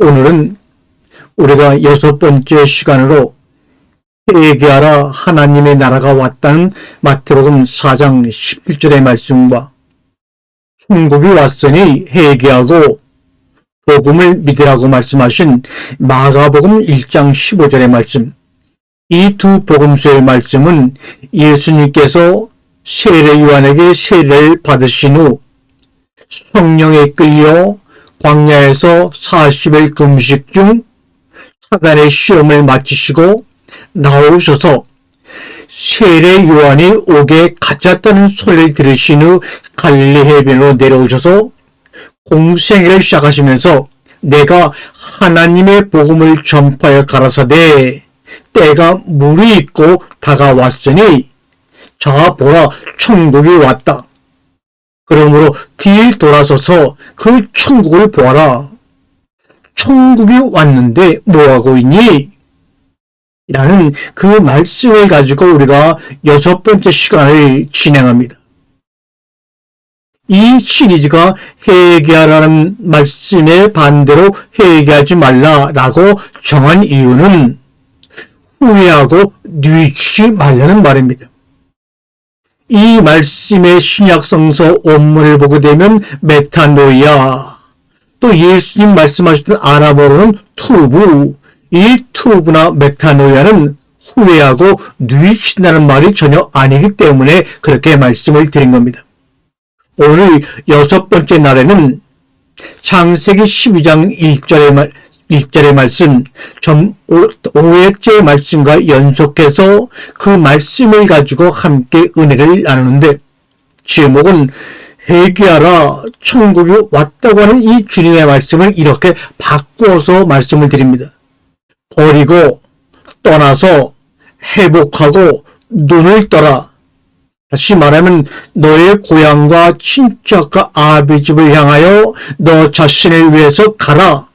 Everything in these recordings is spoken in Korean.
오늘은 우리가 6번째 시간으로 회개하라 하나님의 나라가 왔다는 마태복음 4장 11절의 말씀과 천국이 왔으니 회개하고 복음을 믿으라고 말씀하신 마가복음 1장 15절의 말씀, 이 두 복음서의 말씀은 예수님께서 세례 요한에게 세례를 받으신 후 성령에 끌려 광야에서 40일 금식 중 사단의 시험을 마치시고 나오셔서 세례 요한이 옥에 갇혔다는 소리를 들으신 후 갈릴리 해변으로 내려오셔서 공생애를 시작하시면서 내가 하나님의 복음을 전파하여 가라사대 때가 물이 있고 다가왔으니 자 보라 천국이 왔다. 그러므로 뒤에 돌아서서 그 천국을 보아라. 천국이 왔는데 뭐하고 있니? 라는 그 말씀을 가지고 우리가 6번째 시간을 진행합니다. 이 시리즈가 회개하라는 말씀에 반대로 회개하지 말라라고 정한 이유는 후회하고 뉘우치지 말라는 말입니다. 이 말씀의 신약성서 원문을 보게 되면 메타노이아, 또 예수님 말씀하셨던 아람어로는 투부, 이 투부나 메타노이아는 후회하고 뉘우친다는 말이 전혀 아니기 때문에 그렇게 말씀을 드린 겁니다. 오늘 6번째 날에는 창세기 12장 1절의 말씀, 5회째 말씀과 연속해서 그 말씀을 가지고 함께 은혜를 나누는데, 제목은 회개하라 천국이 왔다고 하는 이 주님의 말씀을 이렇게 바꿔서 말씀을 드립니다. 버리고 떠나서 회복하고 눈을 떠라. 다시 말하면 너의 고향과 친척과 아비 집을 향하여 너 자신을 위해서 가라.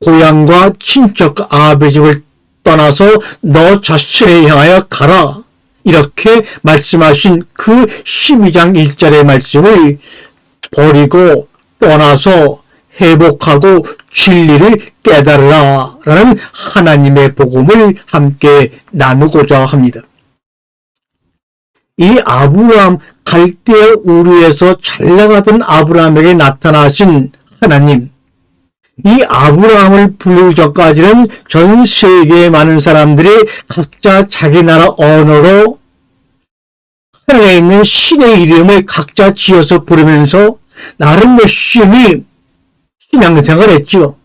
고향과 친척과 아비 집을 떠나서 너 자신을 향하여 가라. 이렇게 말씀하신 그 12장 1절의 말씀을 버리고 떠나서 회복하고 진리를 깨달으라 라는 하나님의 복음을 함께 나누고자 합니다. 이 아브라함, 갈대아 우르에서 잘 나가던 아브라함에게 나타나신 하나님, 이 아브라함을 부르기 전까지는 전 세계의 많은 사람들이 각자 자기 나라 언어로 하늘에 있는 신의 이름을 각자 지어서 부르면서 나름 열심히 신앙생활을 했죠.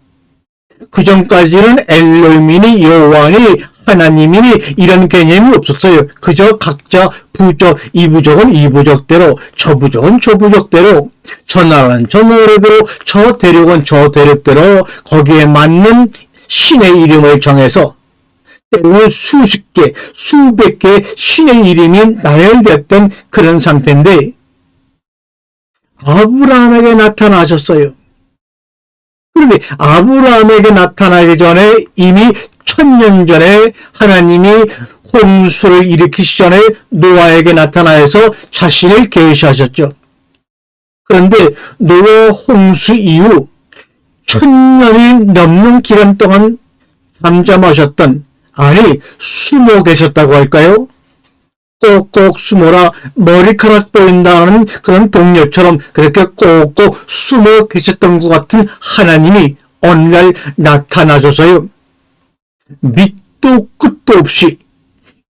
그 전까지는 엘로힘이니 여호와니 하나님이니 이런 개념이 없었어요. 그저 각자 부족, 이 부족은 이 부족대로, 저 부족은 저 부족대로, 저 나라는 저 나라대로, 저 대륙은 저 대륙대로 거기에 맞는 신의 이름을 정해서 때로는 수십 개, 수백 개 신의 이름이 나열됐던 그런 상태인데 아브라함에게 나타나셨어요. 그런데 아브라함에게 나타나기 전에 이미 1000년 전에 하나님이 홍수를 일으키시 전에 노아에게 나타나서 자신을 계시하셨죠. 그런데 노아 홍수 이후 1000년이 넘는 기간 동안 잠잠하셨던, 아니 숨어 계셨다고 할까요? 꼭꼭 숨어라 머리카락 보인다는 그런 동료처럼 그렇게 꼭꼭 숨어 계셨던 것 같은 하나님이 어느 날 나타나셔서요. 밑도 끝도 없이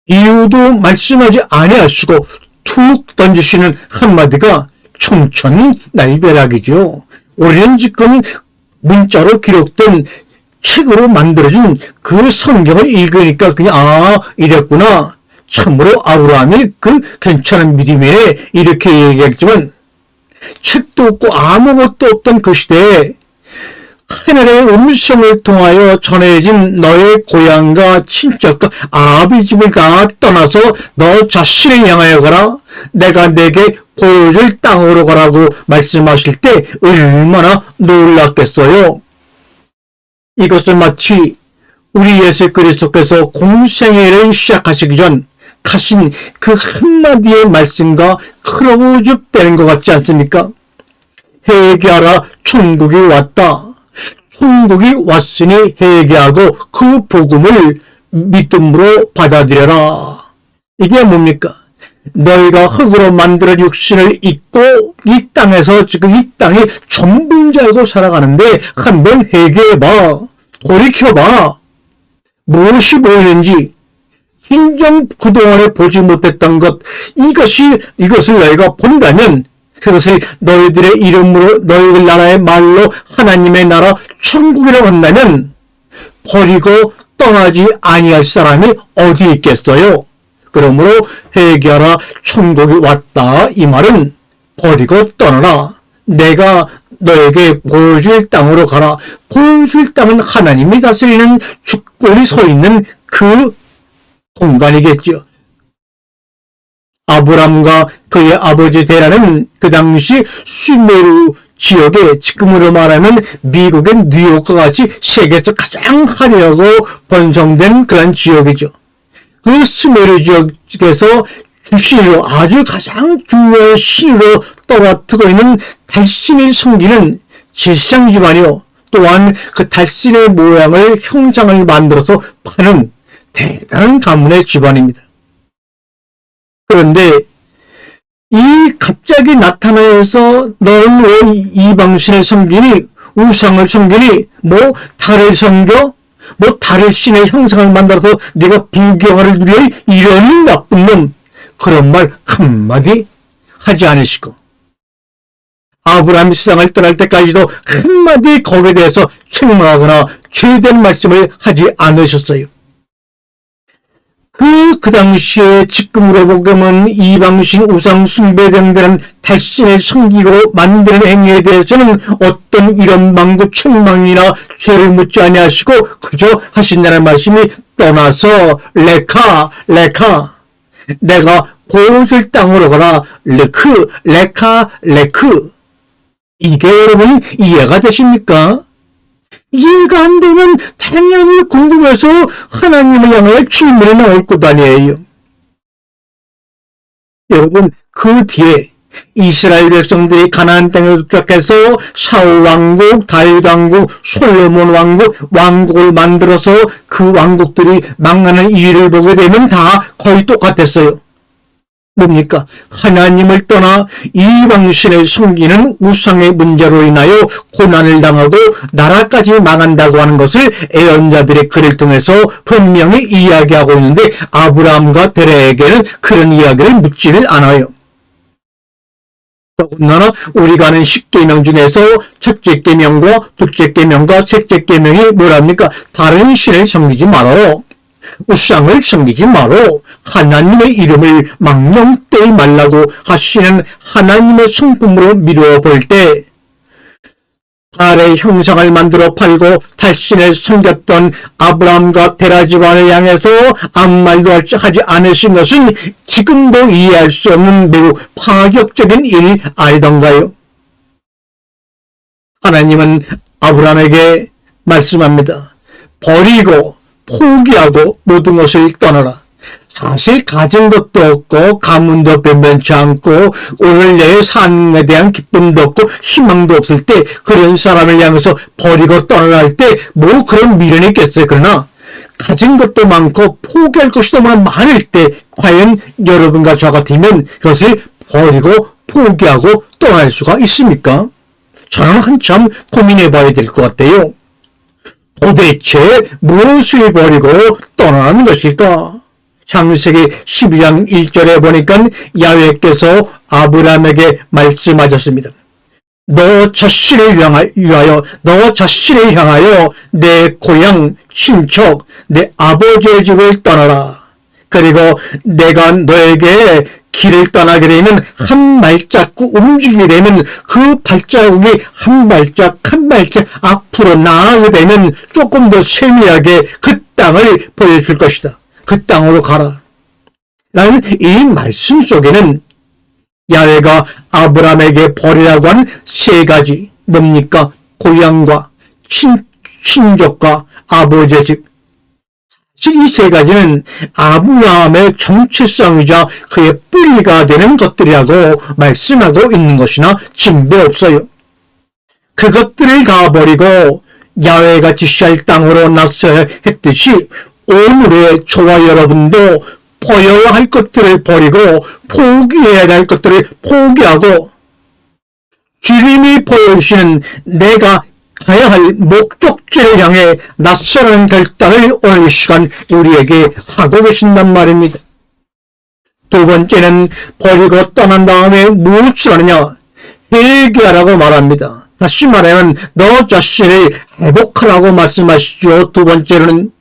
이유도 말씀하지 아니하시고 툭 던지시는 한마디가 청천날벼락이죠. 우리는 지금 문자로 기록된 책으로 만들어진 그 성경을 읽으니까 그냥 이랬구나. 참으로 아브라함이 그 괜찮은 믿음이네 이렇게 얘기했지만 책도 없고 아무것도 없던 그 시대에 하늘의 음성을 통하여 전해진 너의 고향과 친척과 아비 집을 다 떠나서 너 자신을 향하여 가라. 내가 내게 보여줄 땅으로 가라고 말씀하실 때 얼마나 놀랐겠어요. 이것은 마치 우리 예수 그리스도께서 공생애를 시작하시기 전 하신 그 한마디의 말씀과 크로즈되는 것 같지 않습니까? 회개하라 천국이 왔다. 천국이 왔으니 회개하고 그 복음을 믿음으로 받아들여라. 이게 뭡니까? 너희가 흙으로 만들어 육신을 입고 이 땅에서 지금 이 땅이 전부인 줄 알고 살아가는데 한번 회개해봐. 돌이켜봐. 무엇이 보이는지, 진정 그동안에 보지 못했던 것, 이것을 너희가 본다면, 그것을 너희들의 이름으로, 너희들 나라의 말로 하나님의 나라 천국이라고 한다면, 버리고 떠나지 아니할 사람이 어디 있겠어요? 그러므로 회개하라, 천국이 왔다. 이 말은 버리고 떠나라. 내가 너에게 보여줄 땅으로 가라. 보여줄 땅은 하나님이 다스리는 주권이 서 있는 그 공간이겠죠. 아브람과 그의 아버지 데라는 그 당시 수메르 지역에 지금으로 말하면 미국의 뉴욕과 같이 세계에서 가장 화려하고 번성된 그런 지역이죠. 그 수메르 지역에서 주신으로 아주 가장 중요한 신으로 떠받들고 있는 달신을 섬기는 제사장 집안이요. 또한 그 달신의 모양을 형상을 만들어서 파는 대단한 가문의 집안입니다. 그런데 이 갑자기 나타나서 너는 왜 이방신을 섬기니? 우상을 섬기니? 뭐 달을 섬겨? 뭐 달의 신의 형상을 만들어서 네가 불경화를 누려? 이런 나쁜 놈. 그런 말 한마디 하지 않으시고 아브라함이 세상을 떠날 때까지도 한마디 거기에 대해서 책망하거나 죄된 말씀을 하지 않으셨어요. 그 당시에 지금으로 보면 이방신 우상 숭배등들은 달신을 섬기고 만드는 행위에 대해서는 어떤 이런 망구 책망이나 죄를 묻지 아니하시고 그저 하신다는 말씀이 떠나서 레카 내가 보여줄 땅으로 가라. 레크 이게 여러분 이해가 되십니까? 이해가 안 되면 당연히 궁금해서 하나님을 향하여 질문이 나올 것 아니에요. 여러분 그 뒤에 이스라엘 백성들이 가나안 땅에 도착해서 사울 왕국, 다윗 왕국, 솔로몬 왕국을 만들어서 그 왕국들이 망하는 일을 보게 되면 다 거의 똑같았어요. 뭡니까? 하나님을 떠나 이방신을 섬기는 우상의 문제로 인하여 고난을 당하고 나라까지 망한다고 하는 것을 예언자들의 글을 통해서 분명히 이야기하고 있는데 아브라함과 데라에게는 그런 이야기를 묻지를 않아요. 더군다나 우리가 아는 10계명 중에서 첫째 계명과 둘째 계명과 셋째 계명이 뭐랍니까? 다른 신을 섬기지 말아요. 우상을 섬기지 마로 하나님의 이름을 망령 떼지 말라고 하시는 하나님의 성품으로 미루어 볼 때 달의 형상을 만들어 팔고 달신을 섬겼던 아브라함과 데라 집안을 향해서 아무 말도 하지 않으신 것은 지금도 이해할 수 없는 매우 파격적인 일 아니던가요? 하나님은 아브라함에게 말씀합니다. 버리고 포기하고 모든 것을 떠나라. 사실 가진 것도 없고 가문도 변변치 않고 오늘 내 삶에 대한 기쁨도 없고 희망도 없을 때 그런 사람을 향해서 버리고 떠나라 할 때 뭐 그런 미련이 있겠어요. 그러나 가진 것도 많고 포기할 것이 너무나 많을 때 과연 여러분과 저 같으면 그것을 버리고 포기하고 떠날 수가 있습니까? 저는 한참 고민해 봐야 될 것 같아요. 도대체 무엇을 버리고 떠나는 것일까? 창세기 12장 1절에 보니까 야훼께서 아브라함에게 말씀하셨습니다. 너 자신을 향하여 내 고향, 친척, 내 아버지의 집을 떠나라. 그리고 내가 너에게 길을 떠나게 되면 한 발자국 움직이게 되면 그 발자국이 한 발짝 앞으로 나아가게 되면 조금 더 세밀하게 그 땅을 보여줄 것이다. 그 땅으로 가라. 라는 이 말씀 속에는 야훼가 아브라함에게 버리라고 한 세 가지 뭡니까? 고향과 친족과 아버지의 집. 이 세 가지는 아브라함의 정체성이자 그의 뿌리가 되는 것들이라고 말씀하고 있는 것이나 진배 없어요. 그것들을 다 버리고 야훼가 지시할 땅으로 나서야 했듯이 오늘의 저와 여러분도 버려야 할 것들을 버리고 포기해야 할 것들을 포기하고 주님이 보여주시는 내가 가야 할 목적지를 향해 나서라는 결단을 오늘 이 시간 우리에게 하고 계신단 말입니다. 두 번째는 버리고 떠난 다음에 무엇을 하느냐? 회개하라고 말합니다. 다시 말하면 너 자신을 회복하라고 말씀하시죠. 두 번째로는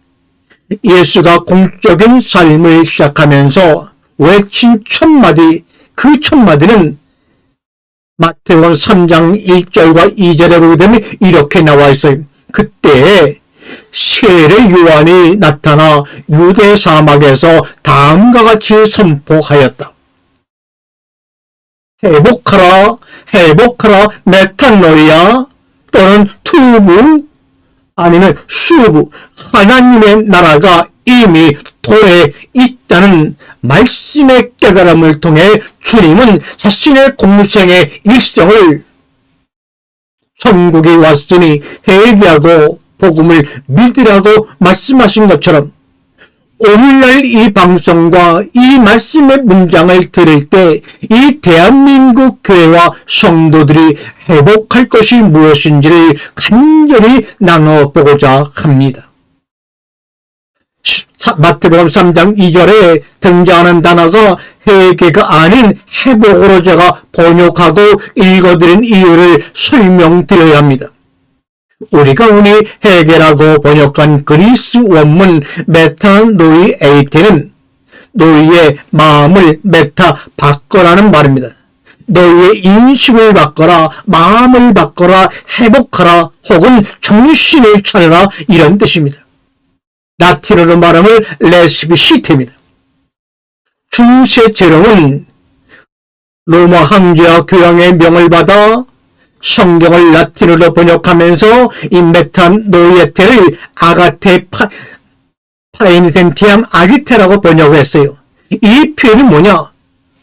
예수가 공적인 삶을 시작하면서 외친 첫 마디, 그 첫 마디는 마태복음 3장 1절과 2절에 보게 되면 이렇게 나와 있어요. 그때 세례 요한이 나타나 유대 사막에서 다음과 같이 선포하였다. 회복하라, 회복하라, 메탄노이아 또는 투부 아니면 수부, 하나님의 나라가 이미 도래에 있다는 말씀의 깨달음을 통해 주님은 자신의 공생의 일생을 천국이 왔으니 회개하고 복음을 믿으라고 말씀하신 것처럼 오늘날 이 방송과 이 말씀의 문장을 들을 때 이 대한민국 교회와 성도들이 회복할 것이 무엇인지를 간절히 나눠보고자 합니다. 마태복음 3장 2절에 등장하는 단어가 회개가 아닌 회복으로 제가 번역하고 읽어드린 이유를 설명드려야 합니다. 우리가 흔히 회개라고 번역한 그리스 원문 메타노이에이테는 너희의 마음을 바꿔라는 말입니다. 너희의 인식을 바꿔라, 마음을 바꿔라, 회복하라, 혹은 정신을 차려라 이런 뜻입니다. 라틴어로 말하면 레스피시테입니다. 중세 제롬은 로마 황제와 교황의 명을 받아 성경을 라틴어로 번역하면서 이 메타노이에테를 아가테 파이니텐티암 아기테라고 번역했어요. 이 표현이 뭐냐?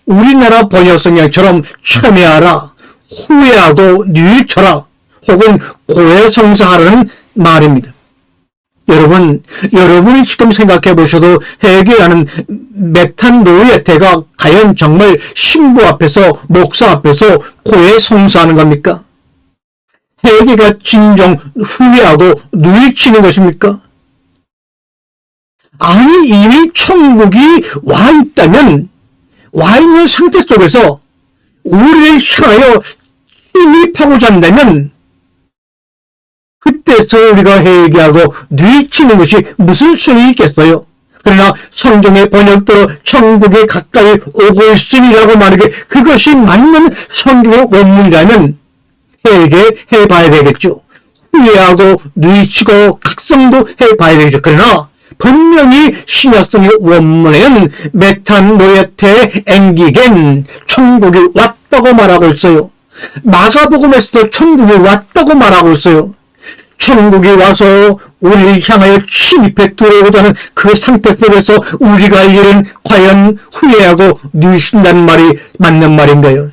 우리나라 번역성경처럼 참여하라, 후회하고 뉘우쳐라, 혹은 고해성사하라는 말입니다. 여러분이 지금 생각해 보셔도 회개하는 메탄노이에테가 과연 정말 신부 앞에서, 목사 앞에서 고해성사하는 겁니까? 회개가 진정 후회하고 누이치는 것입니까? 아니, 이미 천국이 와 있다면, 와 있는 상태 속에서 우리를 향하여 침입하고자 한다면 그때서 우리가 회개하고 누이치는 것이 무슨 소용이 있겠어요? 그러나 성경의 번역대로 천국에 가까이 오고 있으니라고 말하기에 그것이 맞는 성경의 원문이라면 회개해봐야 되겠죠. 후회하고 누이치고 각성도 해봐야 되겠죠. 그러나 분명히 신약성의 원문에는 메탄노이에테 엥기겐 천국이 왔다고 말하고 있어요. 마가복음에서도 천국이 왔다고 말하고 있어요. 천국이 와서 우리를 향하여 침입해 들어오고자 하는 그 상태 속에서 우리가 할 일은 과연 후회하고 누이신다는 말이 맞는 말인가요?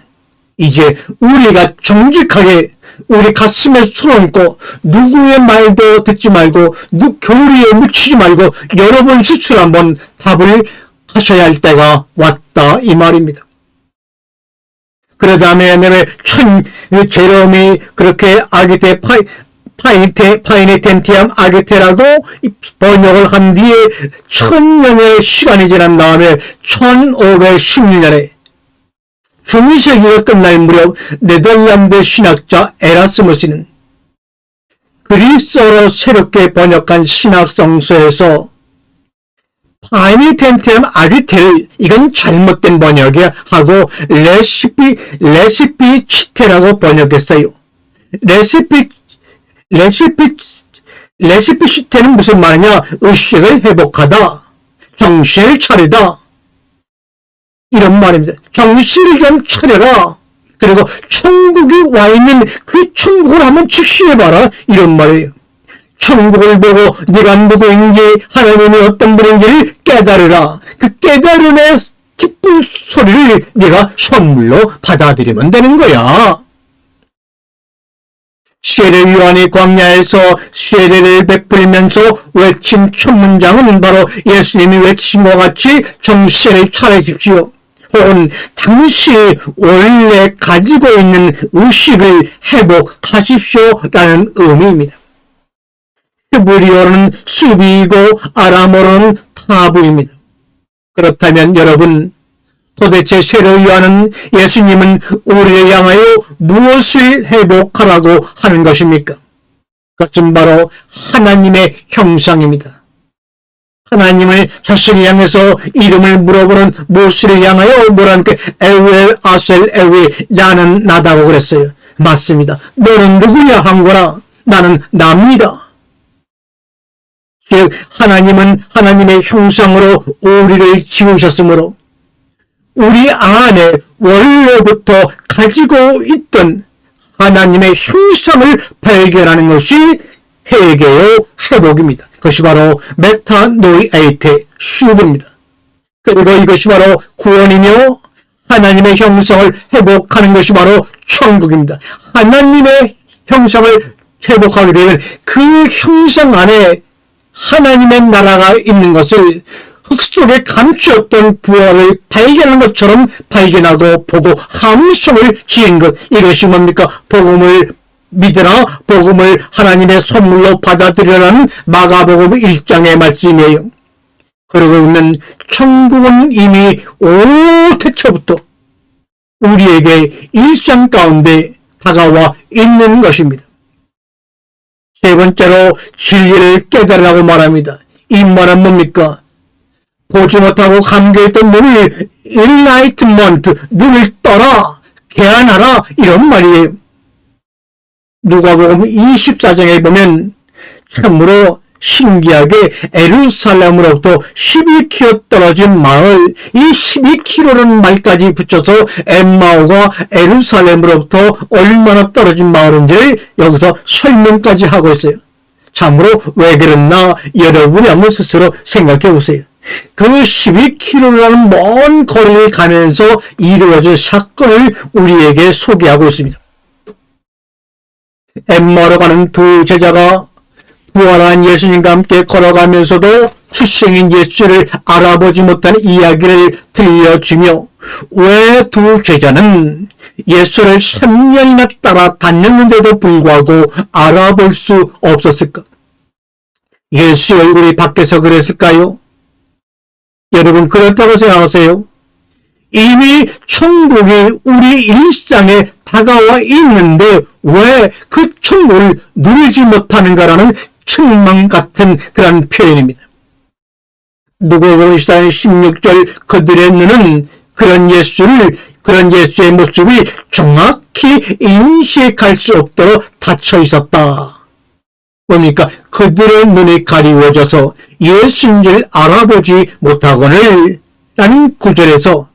이제 우리가 정직하게 우리 가슴에 손얹고 누구의 말도 듣지 말고 교리에 묻히지 말고 여러분 스스로 한번 답을 하셔야 할 때가 왔다 이 말입니다. 그 다음에 제롬이 그렇게 아기테 파이니텐티암 아기테라고 번역을 한 뒤에 1000년의 시간이 지난 다음에 1516년에 중세기가 끝날 무렵 네덜란드 신학자 에라스무스는 그리스어로 새롭게 번역한 신학성서에서 파이니텐티암 아기테를 이건 잘못된 번역이야 하고 레시피치테라고 번역했어요. 레시피시테는 무슨 말이냐? 의식을 회복하다, 정신을 차리다 이런 말입니다. 정신을 좀 차려라. 그리고 천국이 와 있는 그 천국을 한번 직시해봐라 이런 말이에요. 천국을 보고 네가 누구인지 하나님이 어떤 분인지를 깨달으라. 그 깨달음의 기쁜 소리를 네가 선물로 받아들이면 되는 거야. 세례 요한이 광야에서 세례를 베풀면서 외친 첫 문장은 바로 예수님이 외친 것 같이 정신을 차리십시오. 혹은 당시 원래 가지고 있는 의식을 회복하십시오라는 의미입니다. 히브리어는 수비이고 아람어로는 타부입니다. 그렇다면 여러분, 도대체 세례 요한은 예수님은 우리를 향하여 무엇을 회복하라고 하는 것입니까? 그것은 바로 하나님의 형상입니다. 하나님을 자신을 향해서 이름을 물어보는 모세를 향하여 뭐라니까 에웰 아셀 에웰 나는 나다고 그랬어요. 맞습니다. 너는 누구냐 한 거라. 나는 납니다. 즉 하나님은 하나님의 형상으로 우리를 지으셨으므로 우리 안에 원래부터 가지고 있던 하나님의 형상을 발견하는 것이 회개요 회복입니다. 그것이 바로 메타노이에이테 슈브입니다. 그리고 이것이 바로 구원이며 하나님의 형상을 회복하는 것이 바로 천국입니다. 하나님의 형상을 회복하게 되면 그 형상 안에 하나님의 나라가 있는 것을 흙 속에 감추었던 부활을 발견한 것처럼 발견하고 보고 함성을 지은 것. 이것이 뭡니까? 복음을 믿으라, 복음을 하나님의 선물로 받아들여라는 마가복음 1장의 말씀이에요. 그러고 있는 천국은 이미 오태초부터 우리에게 일상 가운데 다가와 있는 것입니다. 세 번째로 진리를 깨달으라고 말합니다. 이 말은 뭡니까? 보지 못하고 감겨있던 눈을 enlightenment, 눈을 떠라, 개안하라, 이런 말이에요. 누가복음 24장에 보면 참으로 신기하게 예루살렘으로부터 12km 떨어진 마을, 이 12km라는 말까지 붙여서 엠마오가 예루살렘으로부터 얼마나 떨어진 마을인지를 여기서 설명까지 하고 있어요. 참으로 왜 그랬나 여러분이 한번 스스로 생각해 보세요. 그 12km라는 먼 거리를 가면서 이루어진 사건을 우리에게 소개하고 있습니다. 엠마오로 가는 두 제자가 부활한 예수님과 함께 걸어가면서도 출생인 예수를 알아보지 못한 이야기를 들려주며 왜 두 제자는 예수를 3년이나 따라다녔는데도 불구하고 알아볼 수 없었을까? 예수의 얼굴이 밖에서 그랬을까요? 여러분 그렇다고 생각하세요? 이미 천국이 우리 일상에 다가와 있는데 왜 그 천국을 누리지 못하는가라는 책망 같은 그런 표현입니다. 누가복음 24장 16절 그들의 눈은 그런 예수의 모습이 정확히 인식할 수 없도록 닫혀 있었다. 뭡니까? 그들의 눈이 가리워져서 예수인 줄 알아보지 못하거늘 라는 구절에서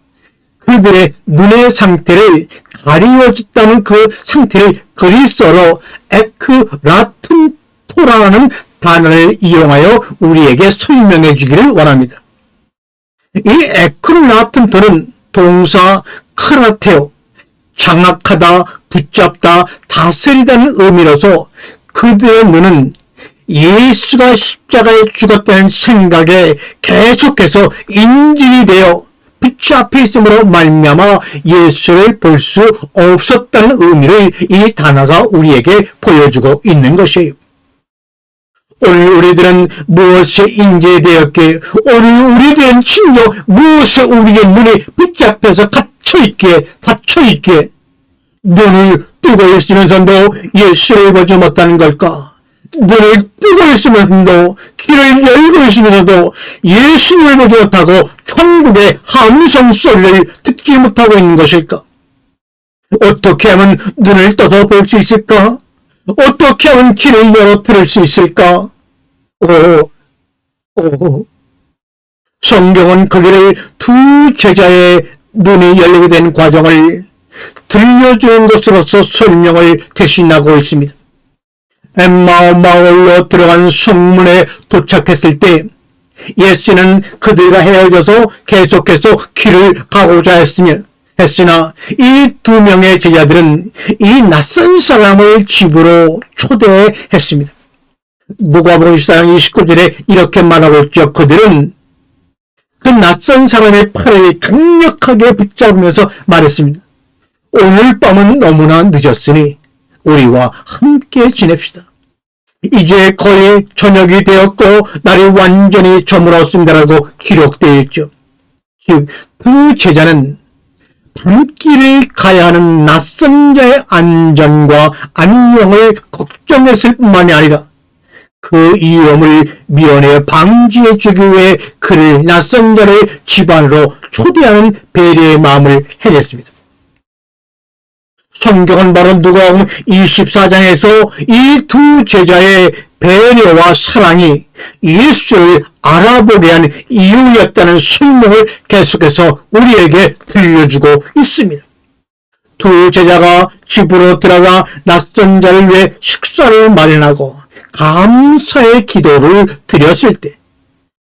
그들의 눈의 상태를 가리워졌다는 그 상태를 그리스어로 에크라툰토라는 단어를 이용하여 우리에게 설명해 주기를 원합니다. 이 에크라툰토는 동사 크라테오, 장악하다, 붙잡다, 다스리다는 의미로서 그들의 눈은 예수가 십자가에 죽었다는 생각에 계속해서 인질이 되어 붙잡혀 있음으로 말미암아 예수를 볼 수 없었다는 의미를 이 단어가 우리에게 보여주고 있는 것이에요. 오늘 우리들은 무엇에 인재되었기에, 오늘 우리들은 심지어 무엇에 우리의 눈이 붙잡혀서 닫혀있기에 눈을 뜨고 있으면서도 예수를 보지 못하는 걸까? 눈을 뜨고 있으면서도 귀를 열고 있으면서도 예수를 보지 못하고 천국의 함성 소리를 듣지 못하고 있는 것일까? 어떻게 하면 눈을 떠서 볼 수 있을까? 어떻게 하면 귀를 열어 들을 수 있을까? 성경은 그들의 두 제자의 눈이 열리게 된 과정을 들려주는 것으로서 설명을 대신하고 있습니다. 엠마오 마을로 들어간 성문에 도착했을 때 예수는 그들과 헤어져서 계속해서 길을 가고자 했으며 했으나 이 두 명의 제자들은 이 낯선 사람을 집으로 초대했습니다. 누가복음 14장 29절에 이렇게 말하고 있죠. 그들은 그 낯선 사람의 팔을 강력하게 붙잡으면서 말했습니다. 오늘 밤은 너무나 늦었으니 우리와 함께 지냅시다. 이제 거의 저녁이 되었고 날이 완전히 저물었습니다라고 기록되어 있죠. 즉, 그 제자는 밤길을 가야 하는 낯선 자의 안전과 안녕을 걱정했을 뿐만이 아니라 그 위험을 미연에 방지해 주기 위해 그를 낯선 자를 집안으로 초대하는 배려의 마음을 해냈습니다. 성경은 바로 누가복음 24장에서 이 두 제자의 배려와 사랑이 예수를 알아보게 한 이유였다는 설명을 계속해서 우리에게 들려주고 있습니다. 두 제자가 집으로 들어가 낯선 자를 위해 식사를 마련하고 감사의 기도를 드렸을 때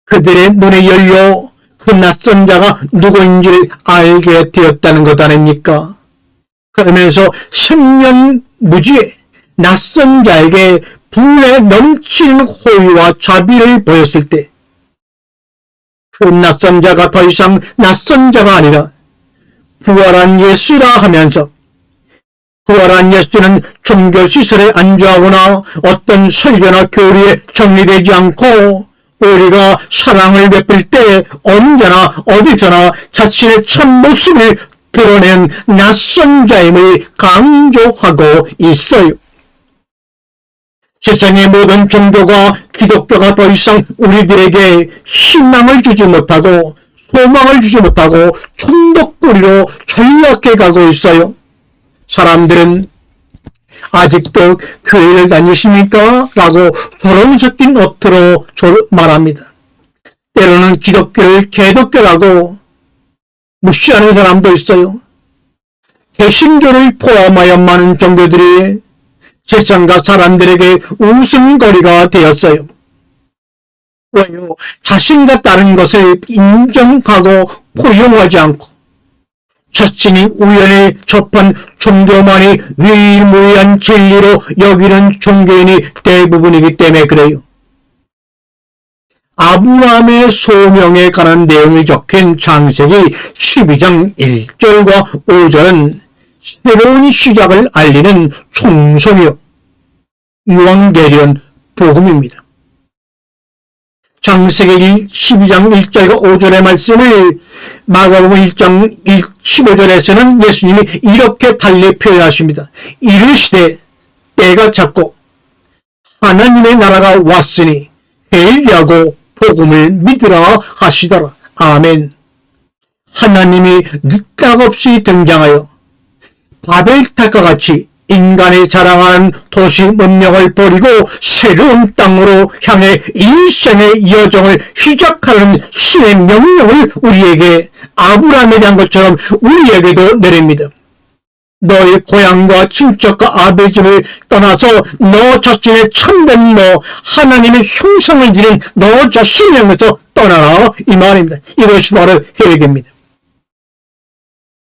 그들의 눈이 열려 그 낯선 자가 누구인지를 알게 되었다는 것 아닙니까? 그러면서 생년무지에 낯선 자에게 불에 넘치는 호의와 자비를 보였을 때 그 낯선 자가 더 이상 낯선 자가 아니라 부활한 예수라 하면서 부활한 예수는 종교시설에 안주하거나 어떤 설교나 교리에 정리되지 않고 우리가 사랑을 베풀 때 언제나 어디서나 자신의 참모습을 드러낸 낯선 자임을 강조하고 있어요. 세상의 모든 종교가 기독교가 더 이상 우리들에게 희망을 주지 못하고 소망을 주지 못하고 천덕꾸리로 전락해 가고 있어요. 사람들은 아직도 교회를 다니십니까? 라고 소름 섞인 어투로 말합니다. 때로는 기독교를 개독교라고 무시하는 사람도 있어요. 개신교를 포함하여 많은 종교들이 세상과 사람들에게 웃음거리가 되었어요. 왜요? 자신과 다른 것을 인정하고 포용하지 않고 자신이 우연히 접한 종교만이 유일무이한 진리로 여기는 종교인이 대부분이기 때문에 그래요. 아브라함의 소명에 관한 내용이 적힌 창세기 12장 1절과 5절은 새로운 시작을 알리는 총성이요 유앙게리온 복음입니다. 창세기 12장 1절과 5절의 말씀을 마가복음 1장 15절에서는 예수님이 이렇게 달리 표현하십니다. 이르시되 때가 찼고 하나님의 나라가 왔으니 회개하고 복음을 믿으라 하시더라. 아멘. 하나님이 늦각없이 등장하여 바벨탑과 같이 인간이 자랑하는 도시 문명을 버리고 새로운 땅으로 향해 인생의 여정을 시작하는 신의 명령을 우리에게 아브라함에 대한 것처럼 우리에게도 내립니다. 너의 고향과 친척과 아버지 집을 떠나서 너 자신의 참된 너 하나님의 형상을 지닌 너 자신을 향해서 떠나라 이 말입니다. 이것이 바로 회개입니다.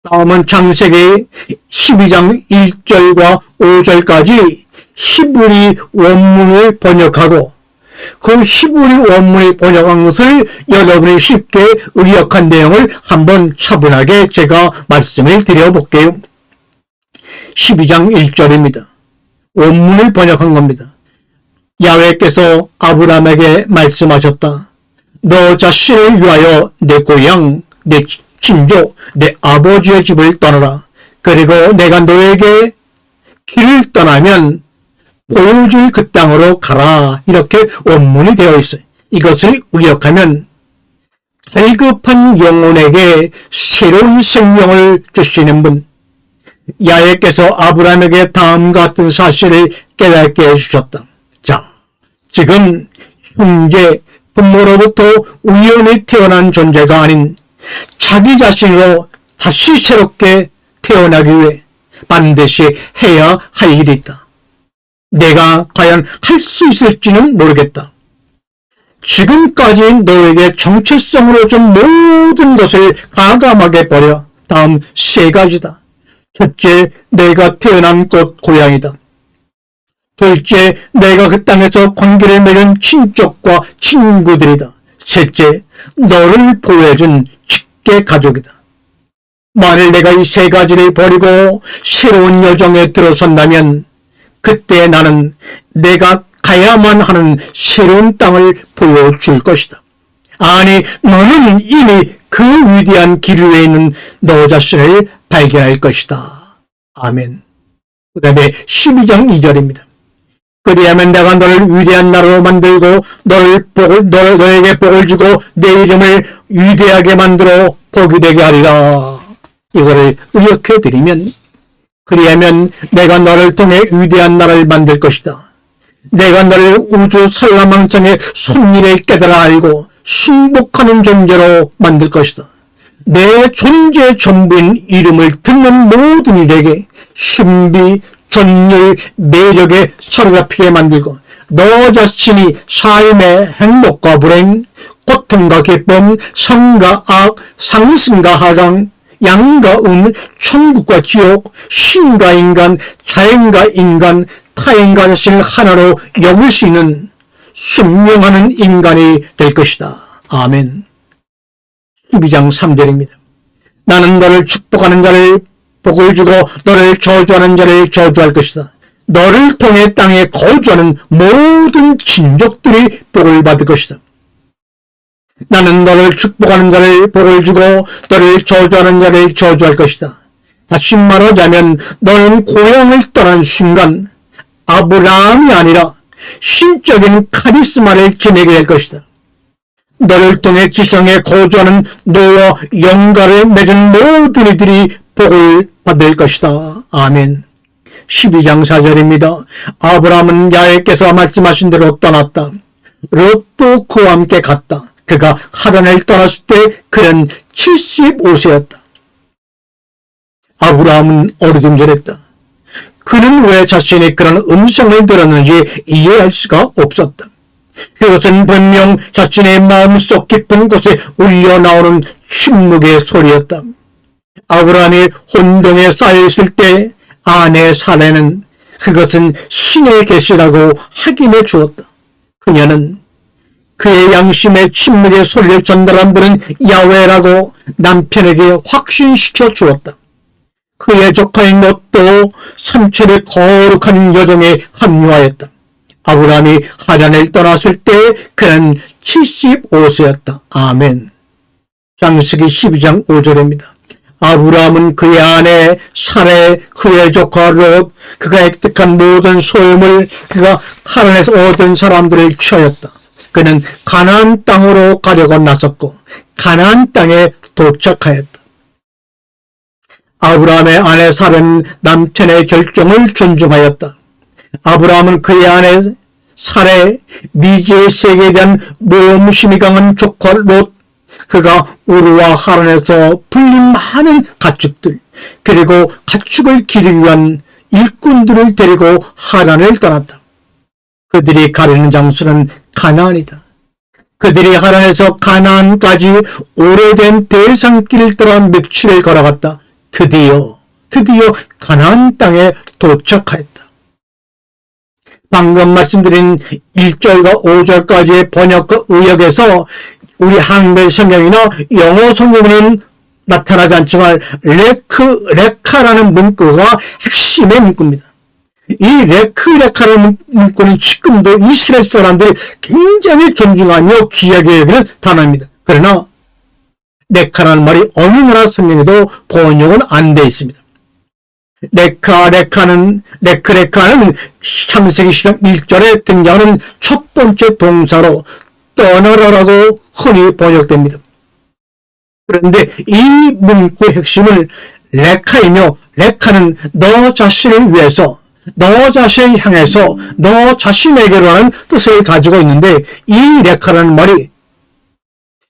다음은 창세기 12장 1절과 5절까지 히브리 원문을 번역하고 그 히브리 원문을 번역한 것을 여러분이 쉽게 의역한 내용을 한번 차분하게 제가 말씀을 드려볼게요. 12장 1절입니다. 원문을 번역한 겁니다. 야훼께서 아브라함에게 말씀하셨다. 너 자신을 위하여 내 고향, 내 친족, 내 아버지의 집을 떠나라. 그리고 내가 너에게 길을 떠나면 보여줄 그 땅으로 가라. 이렇게 원문이 되어 있어요. 이것을 의역하면 갈급한 영혼에게 새로운 생명을 주시는 분, 야훼께서 아브라함에게 다음과 같은 사실을 깨닫게 해주셨다. 자, 지금 형제, 부모로부터 우연히 태어난 존재가 아닌 자기 자신으로 다시 새롭게 태어나기 위해 반드시 해야 할 일이 있다. 내가 과연 할 수 있을지는 모르겠다. 지금까지 너에게 정체성으로 준 모든 것을 과감하게 버려 다음 세 가지다. 첫째, 내가 태어난 곳 고향이다. 둘째, 내가 그 땅에서 관계를 맺은 친족과 친구들이다. 셋째, 너를 보호해준 직계 가족이다. 만일 내가 이 세 가지를 버리고 새로운 여정에 들어선다면 그때 나는 내가 가야만 하는 새로운 땅을 보여줄 것이다. 아니, 너는 이미 그 위대한 길 위에 있는 너 자신을 발견할 것이다. 아멘. 그 다음에 12장 2절입니다. 그리하면 내가 너를 위대한 나라로 만들고 너에게 복을 주고 내 이름을 위대하게 만들어 복이 되게 하리라. 이거를 의역해 드리면, 그리하면 내가 너를 통해 위대한 나라를 만들 것이다. 내가 너를 우주 산라망성의 섭리를 깨달아 알고 순복하는 존재로 만들 것이다. 내 존재 전부인 이름을 듣는 모든 이에게 신비, 전율, 매력에 사로잡히게 만들고 너 자신이 삶의 행복과 불행, 고통과 기쁨, 선과 악, 상승과 하강, 양과 음, 천국과 지옥, 신과 인간, 자연과 인간, 타인과 자신을 하나로 여길 수 있는 순명하는 인간이 될 것이다. 아멘. 12장 3절입니다. 나는 너를 축복하는 자를 복을 주고 너를 저주하는 자를 저주할 것이다. 너를 통해 땅에 거주하는 모든 친족들이 복을 받을 것이다. 나는 너를 축복하는 자를 복을 주고 너를 저주하는 자를 저주할 것이다. 다시 말하자면 너는 고향을 떠난 순간 아브라함이 아니라 신적인 카리스마를 지니게 될 것이다. 너를 통해 지성에 거주하는 너와 영가를 맺은 모든 이들이 복을 받을 것이다. 아멘. 12장 4절입니다. 아브라함은 야훼께서 말씀하신 대로 떠났다. 롯도 그와 함께 갔다. 그가 하란을 떠났을 때 그는 75세였다. 아브라함은 어리둥절했다. 그는 왜 자신이 그런 음성을 들었는지 이해할 수가 없었다. 그것은 분명 자신의 마음속 깊은 곳에 울려나오는 침묵의 소리였다. 아브라함이 혼동에 쌓여있을 때 아내 사레는 그것은 신의 계시라고 확인해 주었다. 그녀는 그의 양심의 침묵의 소리를 전달한 분은 야훼라고 남편에게 확신시켜 주었다. 그의 조카인 롯도 삼칠의 거룩한 여정에 합류하였다. 아브라함이 하란을 떠났을 때 그는 75세였다. 아멘. 창세기 12장 5절입니다. 아브라함은 그의 아내 사레, 그의 조카 롯, 그가 획득한 모든 소유물, 그가 하란에서 얻은 사람들을 취하였다. 그는 가나안 땅으로 가려고 나섰고 가나안 땅에 도착하였다. 아브라함의 아내 사레는 남편의 결정을 존중하였다. 아브라함은 그의 아내 사레, 미지의 세계에 대한 모험심이 강한 조카 롯, 그가 우르와 하란에서 불린 많은 가축들, 그리고 가축을 기르기 위한 일꾼들을 데리고 하란을 떠났다. 그들이 가려는 장소는 가나안이다. 그들이 하란에서 가나안까지 오래된 대산길을 따라 며칠을 걸어갔다. 드디어 가나안 땅에 도착하였다. 방금 말씀드린 1절과 5절까지의 번역과 의역에서 우리 한글 성경이나 영어 성경에는 나타나지 않지만 레카라는 문구가 핵심의 문구입니다. 이 레카라는 문구는 지금도 이스라엘 사람들이 굉장히 존중하며 귀하게 여기는 단어입니다. 그러나 레카라는 말이 어느 나라 성경에도 번역은 안 돼 있습니다. 레카는 창세기 10장 1절에 등장하는 첫 번째 동사로 떠나라라고 흔히 번역됩니다. 그런데 이 문구의 핵심을 레카이며, 레카는 너 자신을 위해서, 너 자신을 향해서, 너 자신에게로 하는 뜻을 가지고 있는데, 이 레카라는 말이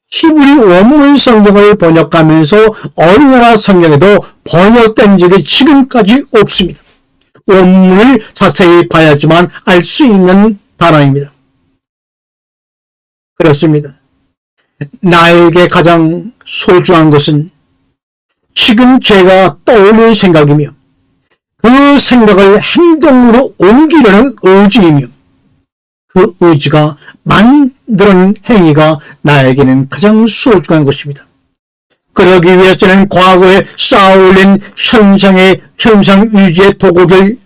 히브리 원문 성경을 번역하면서 어느 나라 성경에도 번역된 적이 지금까지 없습니다. 원문을 자세히 봐야지만 알 수 있는 단어입니다. 그렇습니다. 나에게 가장 소중한 것은 지금 제가 떠올린 생각이며 그 생각을 행동으로 옮기려는 의지이며 그 의지가 만드는 행위가 나에게는 가장 소중한 것입니다. 그러기 위해서는 과거에 쌓아올린 현상 유지의 도구들,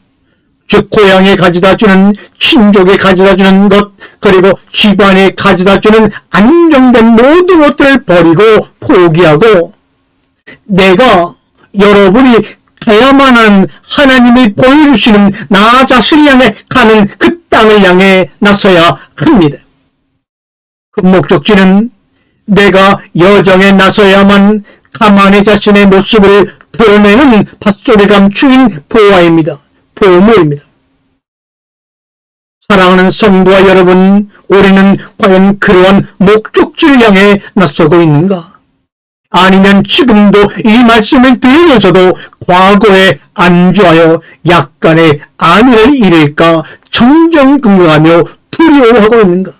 즉 고향에 가져다주는, 친족에 가져다주는 것, 그리고 집안에 가져다주는 안정된 모든 것들을 버리고 포기하고 내가 여러분이 가야만 하는 하나님이 보여주시는 나 자신을 향해 가는 그 땅을 향해 나서야 합니다. 그 목적지는 내가 여정에 나서야만 가만히 자신의 모습을 드러내는 밭소리 감추인 보화입니다. 보물입니다. 사랑하는 성도와 여러분, 우리는 과연 그러한 목적지를 향해 나서고 있는가? 아니면 지금도 이 말씀을 들으면서도 과거에 안주하여 약간의 안위를 잃을까 정정긍긍하며 두려워하고 있는가?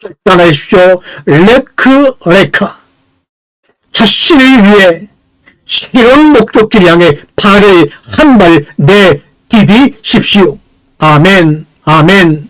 결단하십시오. 레카 자신을 위해 새로운 목적지를 향해 발을 한 발 내디디십시오. 아멘, 아멘.